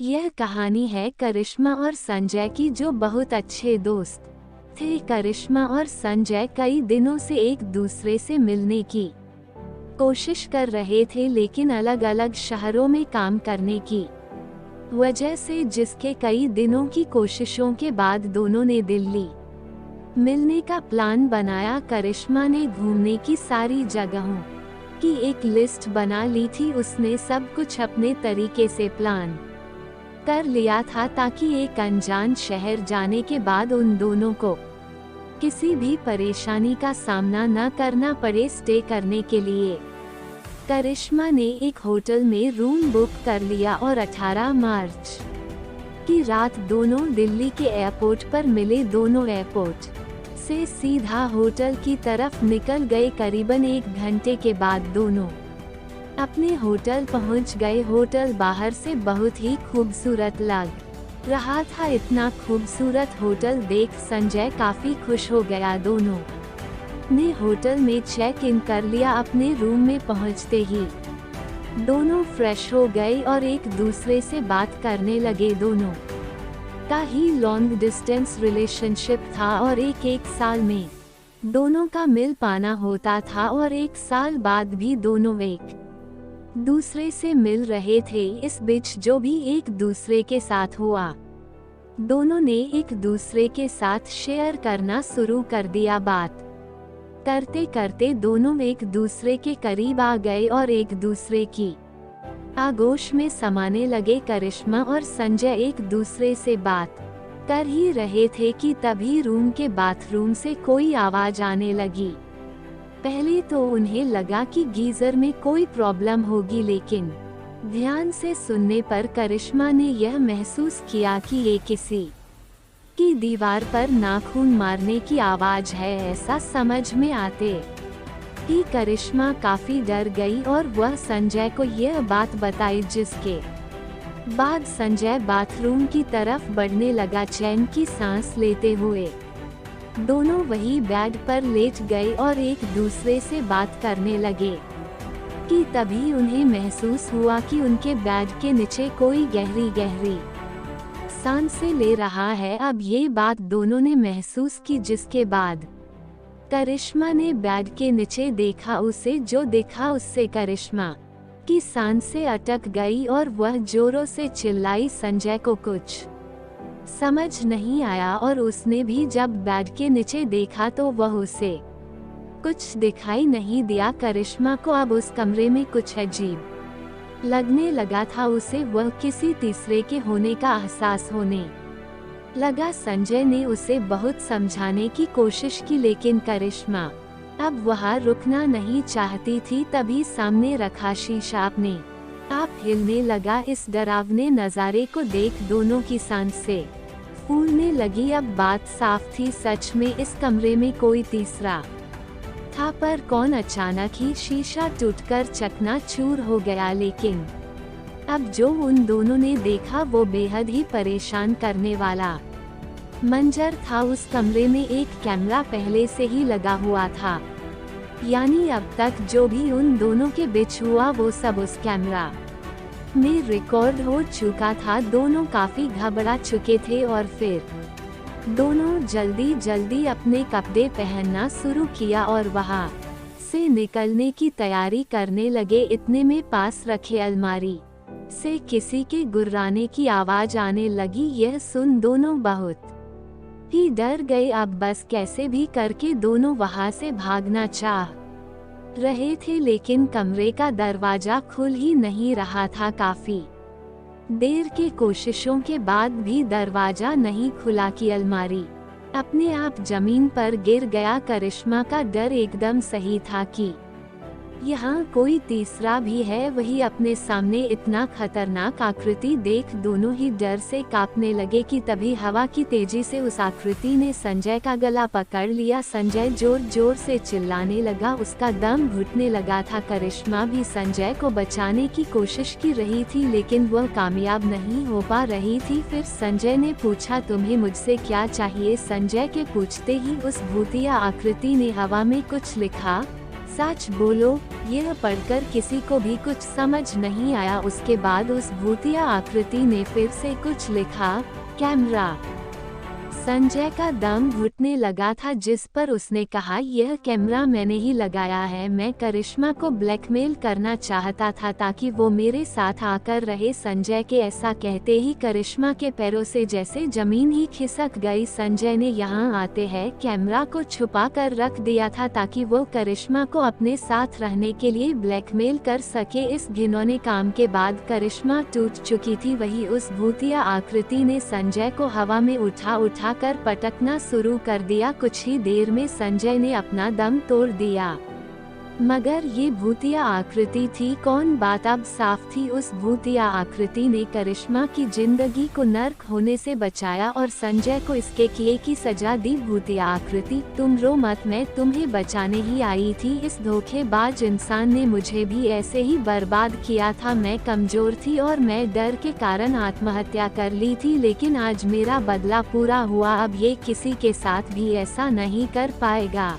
यह कहानी है करिश्मा और संजय की, जो बहुत अच्छे दोस्त थे। करिश्मा और संजय कई दिनों से एक दूसरे से मिलने की कोशिश कर रहे थे, लेकिन अलग अलग शहरों में काम करने की वजह से, जिसके कई दिनों की कोशिशों के बाद दोनों ने दिल्ली मिलने का प्लान बनाया। करिश्मा ने घूमने की सारी जगहों की एक लिस्ट बना ली थी। उसने सब कुछ अपने तरीके से प्लान कर लिया था, ताकि एक अनजान शहर जाने के बाद उन दोनों को किसी भी परेशानी का सामना न करना पड़े। स्टे करने के लिए करिश्मा ने एक होटल में रूम बुक कर लिया और 18 मार्च की रात दोनों दिल्ली के एयरपोर्ट पर मिले। दोनों एयरपोर्ट से सीधा होटल की तरफ निकल गए। करीबन 1 घंटे के बाद दोनों अपने होटल पहुंच गए। होटल बाहर से बहुत ही खूबसूरत लग रहा था। इतना खूबसूरत होटल देख संजय काफी खुश हो गया। दोनों ने होटल में चेक इन कर लिया। अपने रूम में पहुंचते ही दोनों फ्रेश हो गए और एक दूसरे से बात करने लगे। दोनों का ही लॉन्ग डिस्टेंस रिलेशनशिप था और एक साल में दोनों का मिल पाना होता था, और 1 साल बाद भी दोनों एक दूसरे से मिल रहे थे। इस बीच जो भी एक दूसरे के साथ हुआ, दोनों ने एक दूसरे के साथ शेयर करना शुरू कर दिया। बात करते करते दोनों एक दूसरे के करीब आ गए और एक दूसरे की आगोश में समाने लगे। करिश्मा और संजय एक दूसरे से बात कर ही रहे थे कि तभी रूम के बाथरूम से कोई आवाज आने लगी। पहले तो उन्हें लगा कि गीजर में कोई प्रॉब्लम होगी, लेकिन ध्यान से सुनने पर करिश्मा ने यह महसूस किया कि ये किसी की दीवार पर नाखून मारने की आवाज है। ऐसा समझ में आते ही करिश्मा काफी डर गई और वह संजय को यह बात बताई, जिसके बाद संजय बाथरूम की तरफ बढ़ने लगा। चैन की सांस लेते हुए दोनों वही बेड पर लेट गए और एक दूसरे से बात करने लगे कि तभी उन्हें महसूस हुआ कि उनके बेड के नीचे कोई गहरी गहरी सांसें ले रहा है। अब ये बात दोनों ने महसूस की, जिसके बाद करिश्मा ने बेड के नीचे देखा। उसे जो दिखा उससे करिश्मा की सांसें अटक गई और वह जोरों से चिल्लाई। संजय को कुछ समझ नहीं आया और उसने भी जब बेड के नीचे देखा तो वह उसे कुछ दिखाई नहीं दिया। करिश्मा को अब उस कमरे में कुछ अजीब लगने लगा था। उसे वह किसी तीसरे के होने का एहसास होने लगा। संजय ने उसे बहुत समझाने की कोशिश की, लेकिन करिश्मा अब वहाँ रुकना नहीं चाहती थी। तभी सामने रखा शीशा अपने आप हिलने लगा। इस डरावने नज़ारे को देख दोनों की सांसें फूलने लगी। अब बात साफ थी, सच में इस कमरे में कोई तीसरा था, पर कौन? अचानक ही शीशा टूटकर चकनाचूर हो गया। लेकिन अब जो उन दोनों ने देखा वो बेहद ही परेशान करने वाला मंजर था। उस कमरे में एक कैमरा पहले से ही लगा हुआ था, यानी अब तक जो भी उन दोनों के बीच हुआ वो सब उस कैमरा में रिकॉर्ड हो चुका था। दोनों काफी घबरा चुके थे और फिर दोनों जल्दी जल्दी अपने कपड़े पहनना शुरू किया और वहां से निकलने की तैयारी करने लगे। इतने में पास रखे अलमारी से किसी के गुर्राने की आवाज आने लगी। यह सुन दोनों बहुत ही डर गए। अब बस कैसे भी करके दोनों वहां से भागना चाह रहे थे, लेकिन कमरे का दरवाजा खुल ही नहीं रहा था। काफी देर की कोशिशों के बाद भी दरवाजा नहीं खुला कि अलमारी अपने आप जमीन पर गिर गया। करिश्मा का डर एकदम सही था कि यहाँ कोई तीसरा भी है। वही अपने सामने इतना खतरनाक आकृति देख दोनों ही डर से कांपने लगे कि तभी हवा की तेजी से उस आकृति ने संजय का गला पकड़ लिया। संजय जोर जोर से चिल्लाने लगा, उसका दम घुटने लगा था। करिश्मा भी संजय को बचाने की कोशिश की रही थी, लेकिन वह कामयाब नहीं हो पा रही थी। फिर संजय ने पूछा, तुम्हें मुझसे क्या चाहिए? संजय के पूछते ही उस भूतिया आकृति ने हवा में कुछ लिखा। सच बोलो, यह पढ़कर किसी को भी कुछ समझ नहीं आया। उसके बाद उस भूतिया आकृति ने फिर से कुछ लिखा, कैमरा। संजय का दम घुटने लगा था, जिस पर उसने कहा, यह कैमरा मैंने ही लगाया है। मैं करिश्मा को ब्लैकमेल करना चाहता था ताकि वो मेरे साथ आकर रहे। संजय के ऐसा कहते ही करिश्मा के पैरों से जैसे जमीन ही खिसक गई। संजय ने यहाँ आते हैं कैमरा को छुपा कर रख दिया था ताकि वो करिश्मा को अपने साथ रहने के लिए ब्लैकमेल कर सके। इस घिनौने काम के बाद करिश्मा टूट चुकी थी। वही उस भूतिया आकृति ने संजय को हवा में उठा कर पटकना शुरू कर दिया। कुछ ही देर में संजय ने अपना दम तोड़ दिया। मगर ये भूतिया आकृति थी कौन? बात अब साफ थी। उस भूतिया आकृति ने करिश्मा की जिंदगी को नर्क होने से बचाया और संजय को इसके किए की सजा दी। भूतिया आकृति, तुम रो मत, मैं तुम्हें बचाने ही आई थी। इस धोखेबाज इंसान ने मुझे भी ऐसे ही बर्बाद किया था। मैं कमजोर थी और मैं डर के कारण आत्महत्या कर ली थी, लेकिन आज मेरा बदला पूरा हुआ। अब ये किसी के साथ भी ऐसा नहीं कर पाएगा।